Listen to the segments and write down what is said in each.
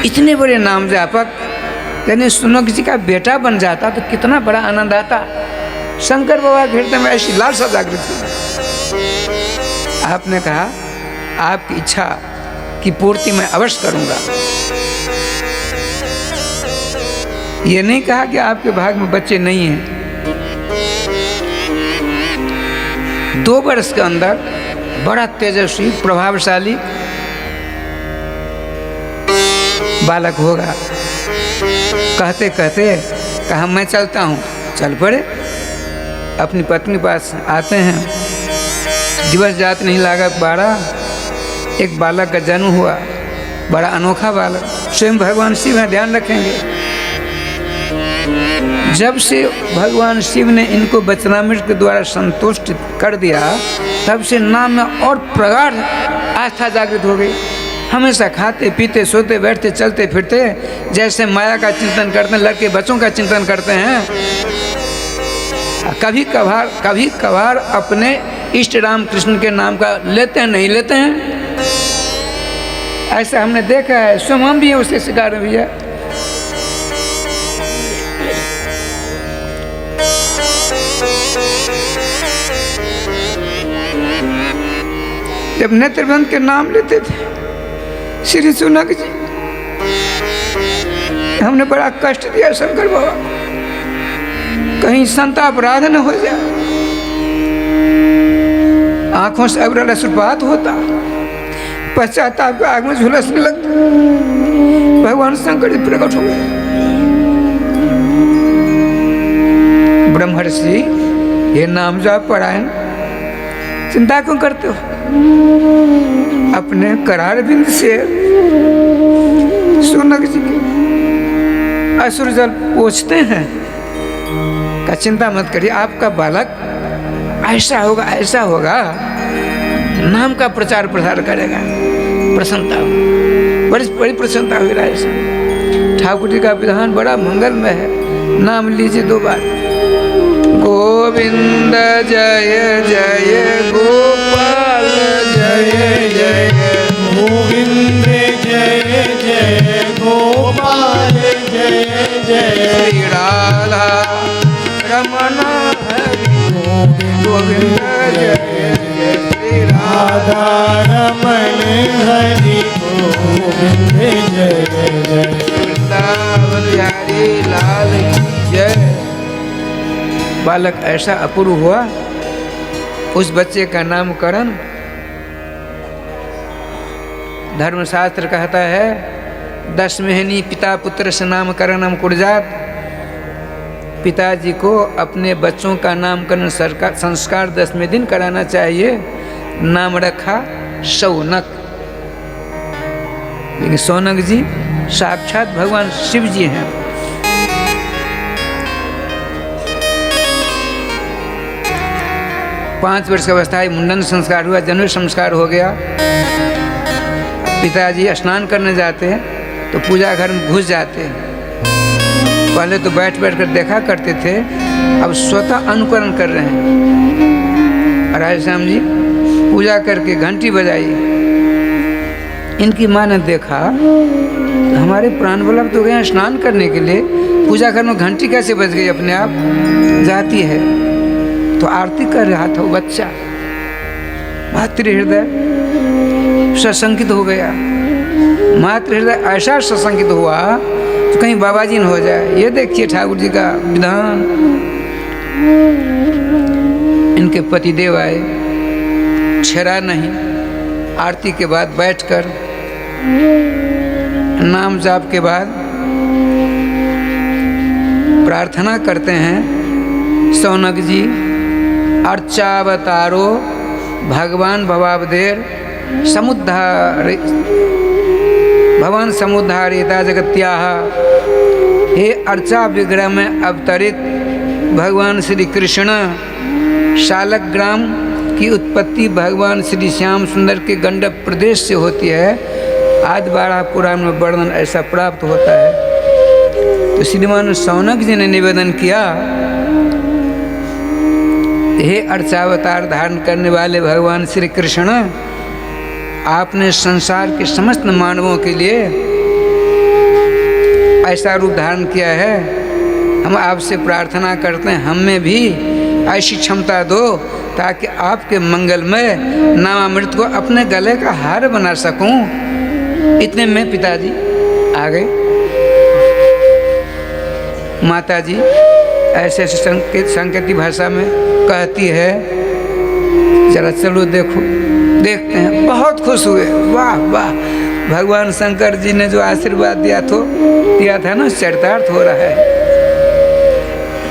इतने बड़े नाम जापक यानी सुनक जी का बेटा बन जाता तो कितना बड़ा आनंद आता। शंकर बाबा के हृदय में ऐसी लालसा जागृत हुई। आपने कहा आपकी इच्छा की पूर्ति मैं अवश्य करूंगा। ये नहीं कहा कि आपके भाग में बच्चे नहीं हैं। 2 वर्ष के अंदर बड़ा तेजस्वी प्रभावशाली बालक होगा। कहते कहते कहा मैं चलता हूँ। चल पड़े। अपनी पत्नी पास आते हैं। दिवस जात नहीं लागा 12 एक बालक का जन्म हुआ। बड़ा अनोखा बालक। स्वयं भगवान शिव हैं, ध्यान रखेंगे। जब से भगवान शिव ने इनको वचनामृत के द्वारा संतुष्ट कर दिया तब से नाम में और प्रगाढ़ आस्था जागृत हो गई। हमेशा खाते पीते सोते बैठते चलते फिरते जैसे माया का चिंतन करते हैं, लड़के बच्चों का चिंतन करते हैं। कभी कभार अपने इष्ट राम कृष्ण के नाम का लेते हैं, नहीं लेते हैं। ऐसा हमने देखा है, स्वयं हम भी है उसके शिकार भी है। जब नेत्रबंध के नाम लेते थे श्री सुनक जी, हमने बड़ा कष्ट दिया शंकर बाबा, कहीं संतापराध न हो जाए। आंखों से अग्र रसपात होता, पश्चाताप के आग में झुलसने लगता। भगवान शंकर जी प्रकट हो गए। ब्रह्मर्षि ये नाम जाप परायण, चिंता क्यों करते हो? अपने करार बिंद से सुनक जी के असुर जल पोछते हैं। का चिंता मत करिए, आपका बालक ऐसा होगा नाम का प्रचार प्रसार करेगा। प्रसन्नता बड़ी प्रसन्नता हुई रहा है। ठाकुर जी का विधान बड़ा मंगलमय है। नाम लीजिए 2 बार। गोविंद जय जय गोपाल जय जय गोविंद जय जय गोपाल जय जय श्री राधा रमण हरि गोविंद जय जय श्री राधा रमण हरि गोविंद जय जय वृंदावन बिहारी लाल जय। बालक ऐसा अपूर्व हुआ। उस बच्चे का नामकरण धर्मशास्त्र कहता है 10 महीने पिता पुत्र से नामकरणम कुर्जात। पिताजी को अपने बच्चों का नामकरण संस्कार 10वें दिन कराना चाहिए। नाम रखा शौनक। लेकिन शौनक जी साक्षात भगवान शिव जी हैं। पाँच वर्ष की अवस्था है, मुंडन संस्कार हुआ, जन्म संस्कार हो गया। पिताजी स्नान करने जाते हैं तो पूजा घर में घुस जाते हैं। पहले तो बैठ कर देखा करते थे, अब स्वतः अनुकरण कर रहे हैं। राधे श्याम जी पूजा करके घंटी बजाई। इनकी माँ ने देखा हमारे प्राण वल्लभ तो गए स्नान करने के लिए, पूजा घर में घंटी कैसे बज गई? अपने आप जाती है। तो आरती कर रहा था वो बच्चा। मातृ हृदय सशंकित हो गया। मातृ हृदय ऐसा सशंकित हुआ तो कहीं बाबा जी न हो जाए। ये देखिए ठाकुर जी का विधान। इनके पतिदेव आए, छेड़ा नहीं। आरती के बाद बैठकर नाम जाप के बाद प्रार्थना करते हैं। शौनक जी अर्चावतारो भगवान भवावधेर समुद्धार भगवान समुद्धारिता जगत्याः। हे अर्चा विग्रह में अवतरित भगवान श्री कृष्ण। शालग्राम की उत्पत्ति भगवान श्री श्याम सुंदर के गंडक प्रदेश से होती है। आदि 12 पुराण में वर्णन ऐसा प्राप्त होता है। तो श्रीमान शौनक जी ने निवेदन किया, हे अर्चावतार धारण करने वाले भगवान श्री कृष्ण, आपने संसार के समस्त मानवों के लिए ऐसा रूप धारण किया है। हम आपसे प्रार्थना करते हैं हम में भी ऐसी क्षमता दो ताकि आपके मंगल में नामामृत को अपने गले का हार बना सकूं। इतने में पिताजी आ गए। माताजी ऐसे ऐसे संकेती भाषा में कहती है, जरा चलो देखो, देखते हैं। बहुत खुश हुए, वाह वाह, भगवान शंकर जी ने जो आशीर्वाद दिया था ना, चरितार्थ हो रहा है।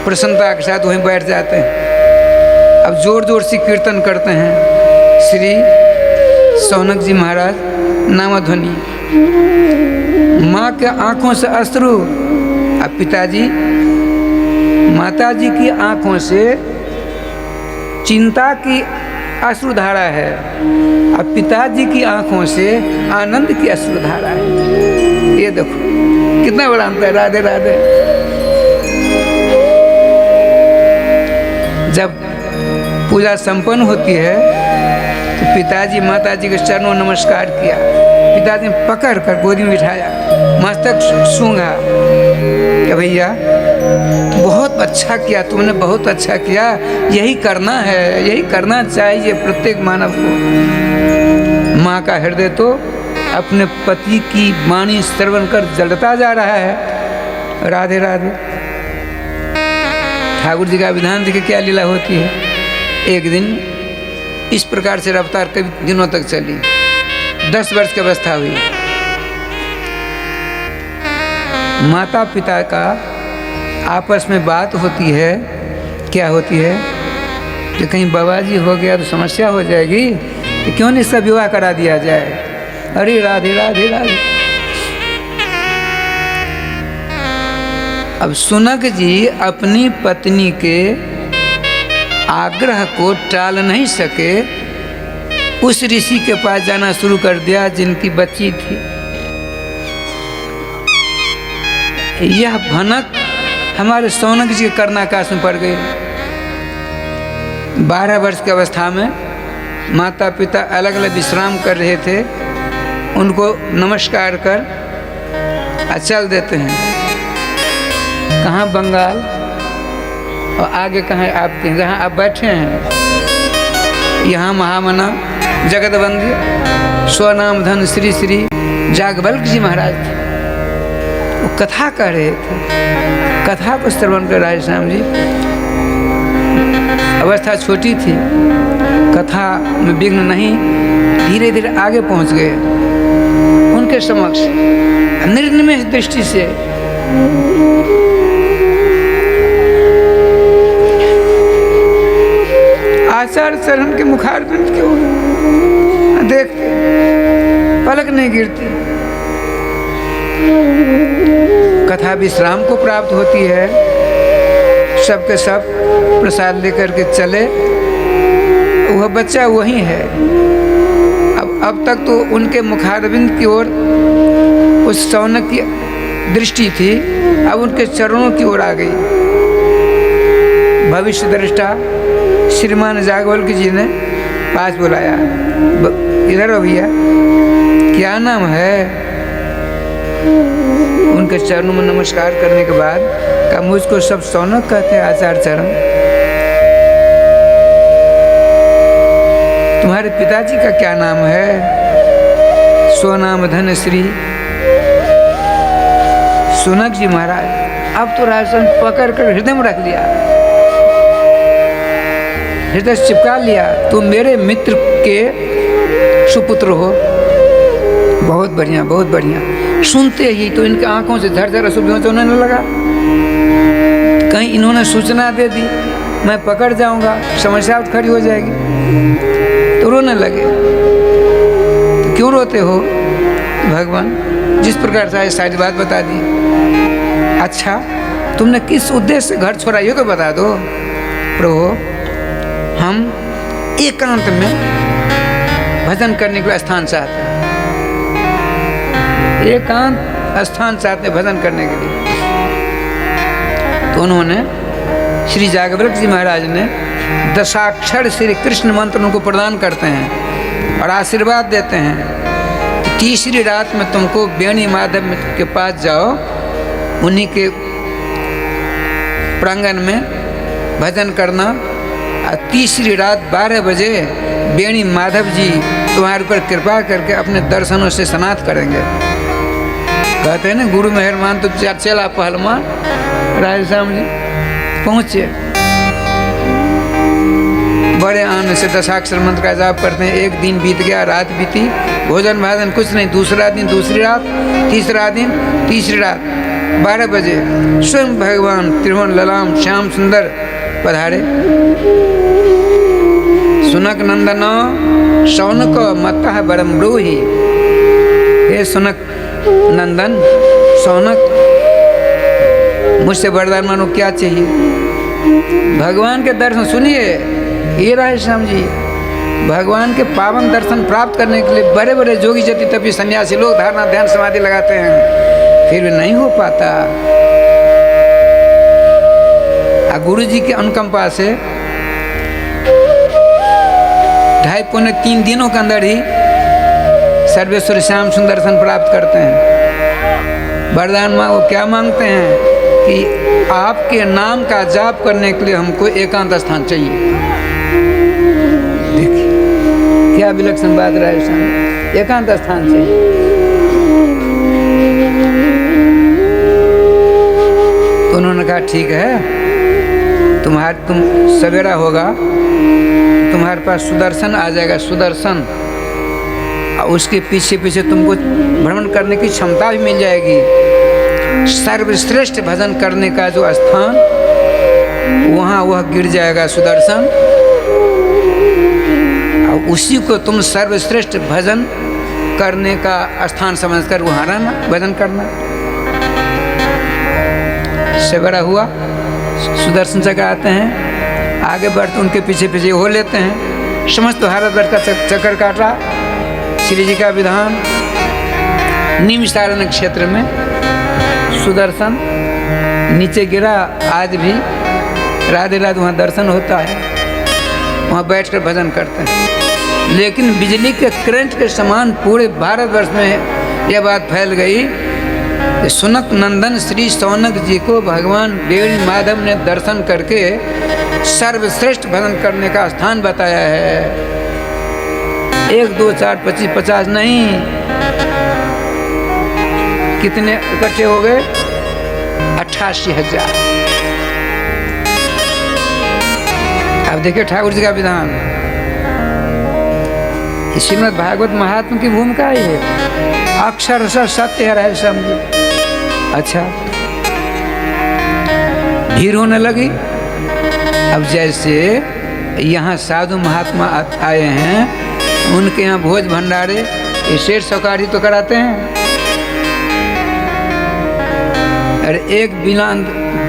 प्रसन्नता के साथ वहीं बैठ जाते हैं। अब जोर जोर से कीर्तन करते हैं श्री सौनक जी महाराज नामध्वनि। माँ के आंखों से अश्रु, अब पिताजी माताजी की आंखों से चिंता की अश्रुधारा है, अब पिताजी की आंखों से आनंद की अश्रुधारा है। ये देखो कितना बड़ा अंतर है। राधे राधे। जब पूजा संपन्न होती है तो पिताजी माताजी के चरणों नमस्कार किया। पिताजी ने पकड़ कर गोदी में बिठाया, मस्तक सूंघा कि भैया बहुत अच्छा किया तुमने, बहुत अच्छा किया। यही करना है, यही करना चाहिए प्रत्येक मानव को। माँ का हृदय तो अपने पति की वाणी श्रवण कर जलता जा रहा है। राधे राधे। ठाकुर जी का विधान देखिए क्या लीला होती है। एक दिन इस प्रकार से रफ्तार कई दिनों तक चली। 10 वर्ष की अवस्था हुई। माता पिता का आपस में बात होती है। क्या होती है कि कहीं बाबाजी हो गया तो समस्या हो जाएगी, तो क्यों नहीं इसका विवाह करा दिया जाए। अरे राधे राधे राधे। अब सुनक जी अपनी पत्नी के आग्रह को टाल नहीं सके, उस ऋषि के पास जाना शुरू कर दिया जिनकी बच्ची थी। यह भनक हमारे सौनक जी के कर्णाकाश में पड़ गई। 12 वर्ष की अवस्था में माता पिता अलग अलग विश्राम कर रहे थे। उनको नमस्कार कर चल देते हैं। कहाँ बंगाल और आगे कहाँ आपके, जहाँ आप बैठे हैं यहाँ महामना जगतवंद्य स्वनाम धन श्री श्री जागबल्क जी महाराज थे। वो कथा कह रहे थे। कथा को श्रवण कर राधे श्याम जी, अवस्था छोटी थी, कथा में विघ्न नहीं, धीरे धीरे आगे पहुंच गए। उनके समक्ष निर्निमेष दृष्टि से आचार्य चरण के मुखारविंद की ओर देखते, पलक नहीं गिरती। कथा विश्राम को प्राप्त होती है। सबके सब प्रसाद लेकर के चले। वह बच्चा वही है। अब तक तो उनके मुखारविंद की ओर उस सौनक की दृष्टि थी, अब उनके चरणों की ओर आ गई। भविष्य दृष्टा श्रीमान जागवल्क जी ने पास बुलाया, इधर हो भैया, क्या नाम है। उनके चरणों में नमस्कार करने के बाद कहा, मुझको सब सौनक कहते हैं आचार्य चरण। तुम्हारे पिताजी का क्या नाम है। स्वनाम धन श्री सौनक जी महाराज। अब तो राजन पकड़ कर हृदय में रख लिया, हृदय से चिपका लिया। तुम मेरे मित्र के सुपुत्र हो। बहुत बढ़िया, बहुत बढ़िया। सुनते ही तो इनके आंखों से झरझर अशुभ होने लगा। कहीं इन्होंने सूचना दे दी मैं पकड़ जाऊंगा, समस्या खड़ी हो जाएगी, तो रोने लगे। तो क्यों रोते हो। भगवान जिस प्रकार से सारी बात बता दी। अच्छा तुमने किस उद्देश्य से घर छोड़ा ये तो बता दो। प्रभु हम एकांत में भजन करने के स्थान चाहते हैं, एकांत स्थान चाहते हैं भजन करने के लिए। तो उन्होंने श्री जागवल्क जी महाराज ने दशाक्षर श्री कृष्ण मंत्र उनको प्रदान करते हैं और आशीर्वाद देते हैं कि तीसरी रात में तुमको बेणी माधव के पास जाओ उन्हीं के प्रांगण में भजन करना। और तीसरी रात 12 बजे बेणी माधव जी तुम्हारे ऊपर कृपा करके अपने दर्शनों से स्नात करेंगे। कहते हैं ना, गुरु मेहरमान तो चला पहलवान। राधे श्याम जी पहुँचे, बड़े आनंद से दशाक्षर मंत्र का जाप करते हैं। एक दिन बीत गया, रात बीती, भोजन भाजन कुछ नहीं। दूसरा दिन दूसरी रात, तीसरा दिन तीसरी रात। 12 बजे स्वयं भगवान त्रिभुवन ललाम श्याम सुंदर पधारे। सुनक नंदन शौनक मतः बरम ब्रूहि। हे सुनक नंदन शौनक, मुझसे वरदान मानो, क्या चाहिए? भगवान के दर्शन सुनिए। ये राधे श्याम जी, भगवान के पावन दर्शन प्राप्त करने के लिए बड़े बड़े जोगी जति तपी सन्यासी लोग धारणा ध्यान समाधि लगाते हैं, फिर भी नहीं हो पाता। गुरु जी के अनुकंपा से 2.5-3 दिनों के अंदर ही सर्वेश्वर श्याम सुंदर दर्शन प्राप्त करते हैं। वरदान मांगो, क्या मांगते हैं कि आपके नाम का जाप करने के लिए हमको एकांत स्थान चाहिए। देखिए क्या विलक्षण बात रहा है, एकांत स्थान चाहिए। तो उन्होंने कहा ठीक है, तुम सवेरा होगा, तुम्हारे पास सुदर्शन आ जाएगा, सुदर्शन, और उसके पीछे पीछे तुमको भ्रमण करने की क्षमता भी मिल जाएगी। सर्वश्रेष्ठ भजन करने का जो स्थान, वहाँ वह गिर जाएगा सुदर्शन, और उसी को तुम सर्वश्रेष्ठ भजन करने का स्थान समझकर वहाँ रहना, भजन करना। सवेरा हुआ, सुदर्शन चक्र आते हैं, आगे बढ़ते उनके पीछे पीछे हो लेते हैं। समस्त भारतवर्ष का चक्कर काटा। श्री जी का विधान, निमिषारण्य क्षेत्र में सुदर्शन नीचे गिरा। आज भी राधे राधे वहाँ दर्शन होता है, वहाँ बैठकर भजन करते हैं। लेकिन बिजली के करंट के समान पूरे भारतवर्ष में यह बात फैल गई कि सुनक नंदन श्री शौनक जी को भगवान बेणी माधव ने दर्शन करके सर्वश्रेष्ठ भजन करने का स्थान बताया है। 1, 2, 4, 25, 50 नहीं, कितने इकट्ठे हो गए? 88,000। अब देखिए ठाकुर जी का विधान, श्रीमद् भागवत महात्मा की भूमिका है, अक्षर सत्य है। राधे श्याम जी, अच्छा भीड़ होने लगी। अब जैसे यहाँ साधु महात्मा आए हैं, उनके यहाँ भोज भंडारे ये शेर सौकारी तो कराते हैं। अरे एक बिना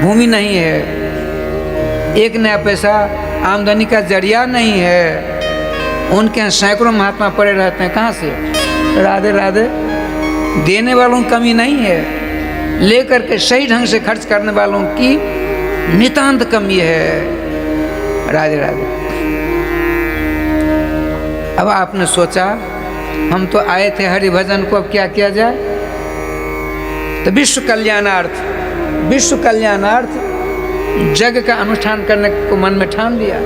भूमि नहीं है, एक नया पैसा आमदनी का जरिया नहीं है, उनके यहाँ सैकड़ों महात्मा पड़े रहते हैं। कहाँ से? राधे राधे। देने वालों की कमी नहीं है, लेकर के सही ढंग से खर्च करने वालों की नितांत कमी है। राधे राधे। अब आपने सोचा हम तो आए थे हरि भजन को, अब क्या किया जाए? तो विश्व कल्याणार्थ जग का अनुष्ठान करने को मन में ठान लिया।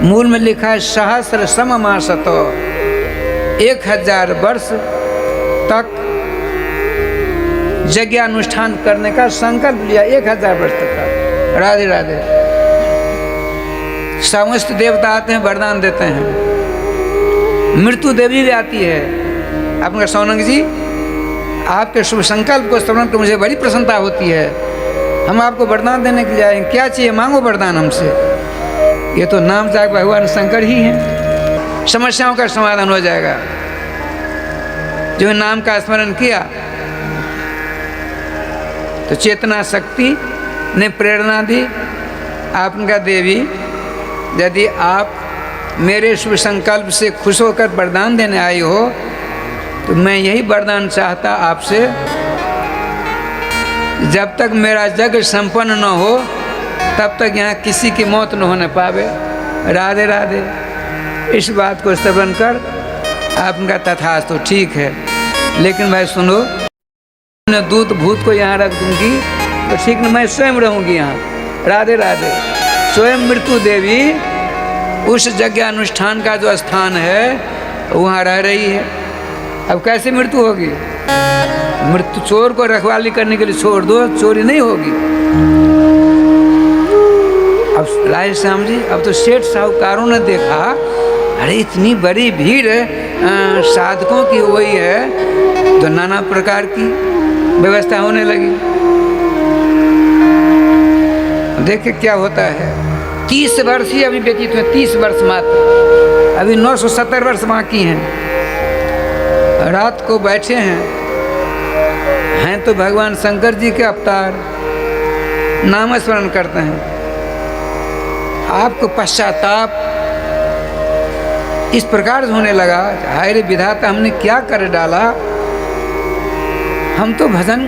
मूल में लिखा है सहस्र सममासतो, 1000 वर्ष तक यज्ञानुष्ठान करने का संकल्प लिया। 1000 वर्ष तक का। राधे राधे। समस्त देवता आते हैं, वरदान देते हैं। मृत्यु देवी भी आती है। आपका शौनक जी, आपके शुभ संकल्प को स्मरण कर मुझे बड़ी प्रसन्नता होती है। हम आपको वरदान देने के लिए आए हैं, क्या चाहिए मांगो वरदान हमसे। ये तो नाम जाग भगवान शंकर ही हैं, समस्याओं का समाधान हो जाएगा। जो नाम का स्मरण किया तो चेतना शक्ति ने प्रेरणा दी। आपने कहा देवी, यदि आप मेरे शुभ संकल्प से खुश होकर वरदान देने आई हो तो मैं यही वरदान चाहता आपसे, जब तक मेरा जग संपन्न न हो तब तक यहाँ किसी की मौत न होने पावे। राधे राधे। इस बात को श्रवण कर आपका तथास्तु ठीक है। लेकिन भाई सुनो, मैं दूत भूत को यहाँ रख दूंगी तो ठीक न, मैं स्वयं रहूंगी यहाँ। राधे राधे। स्वयं मृत्यु देवी उस यज्ञ अनुष्ठान का जो स्थान है वहाँ रह रही है। अब कैसे मृत्यु होगी? मृत्यु चोर को रखवाली करने के लिए छोड़ दो, चोरी नहीं होगी। अब राय श्याम जी, अब तो सेठ साहूकारों ने देखा, अरे इतनी बड़ी भीड़ साधकों की हुई है, तो नाना प्रकार की व्यवस्था होने लगी। देखिए क्या होता है। 30 वर्ष ही अभी व्यतीत हुए, 30 वर्ष मात्र, अभी 970 वर्ष बाकी हैं। रात को बैठे हैं तो भगवान शंकर जी के अवतार, नाम स्मरण करते हैं। आपको पश्चाताप इस प्रकार होने लगा, हाय रे विधाता, हमने क्या कर डाला। हम तो भजन